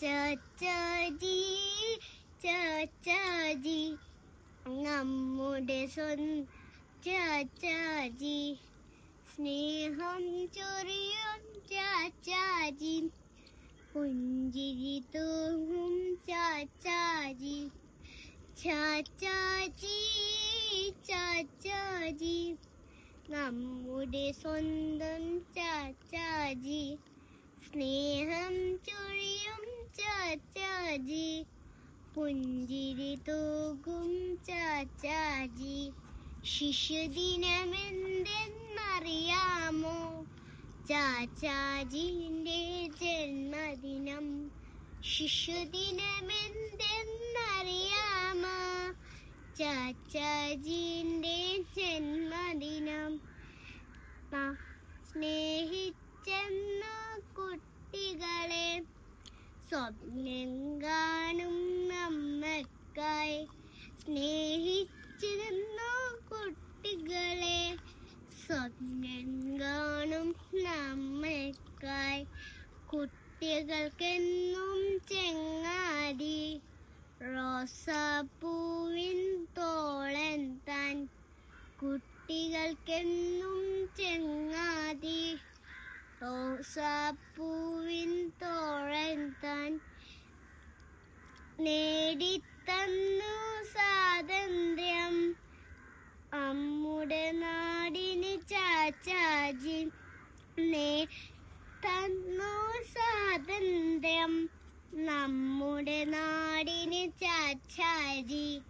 ചാച്ചാജി ചാച്ചാജി നമ്മുടെ സ്വന്തം ചാച്ചാജി, സ്നേഹം ചൊരിയും ചാച്ചാജി, പുഞ്ചിരി തൂങ്ങും ചാച്ചാജി. ചാച്ചാജി ചാച്ചാജി നമ്മുടെ സ്വന്തം ചാച്ചാജി, സ്നേഹം ചൊരിയും ചാച്ചാജി, പുഞ്ചിരി തൂകും ചാച്ചാജി. ശിശുദിനമെന്തെന്നറിയാമോ? ചാച്ചാജിന്റെ ജന്മദിനം. ശിശുദിനമെന്തെന്നറിയാമോ? ചാച്ചാജിന്റെ ജന്മദിനം. സ്നേഹിച്ചെന്നു കുട്ടികളെ, സ്വപ്നം കാണും നമ്മക്കായി. സ്നേഹിച്ചിരുന്നു കുട്ടികളെ, സ്വപ്നം കാണും നമ്മക്കായി. കുട്ടികൾക്കെന്നും ചെങ്ങാതി, റോസാപ്പൂവിൻ തോളൻ താൻ. കുട്ടികൾക്കെന്നും ചെങ്ങാതി, റോസാപ്പൂവിൻ തോളൻ താൻ. നേടിത്തന്നു സ്വാതന്ത്ര്യം നമ്മുടെ നാടിന് ചാച്ചാജി. നേടിത്തന്നു സ്വാതന്ത്ര്യം നമ്മുടെ നാടിന് ചാച്ചാജി.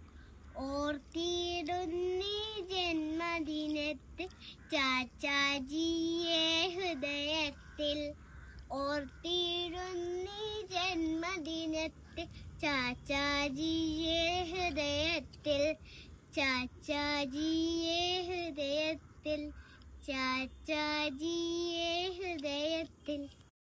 ഓർത്തിടുന്നീ ജന്മദിനത്തെ ചാച്ചാജിയെ ഹൃദയത്തിൽ. ഓർത്തിടുന്നീ ജന്മദിനത്തെ ചാച്ചാജിയെ ഹൃദയത്തിൽ. ചാച്ചാജിയെ ഹൃദയത്തിൽ. ചാച്ചാജിയെ ഹൃദയത്തിൽ.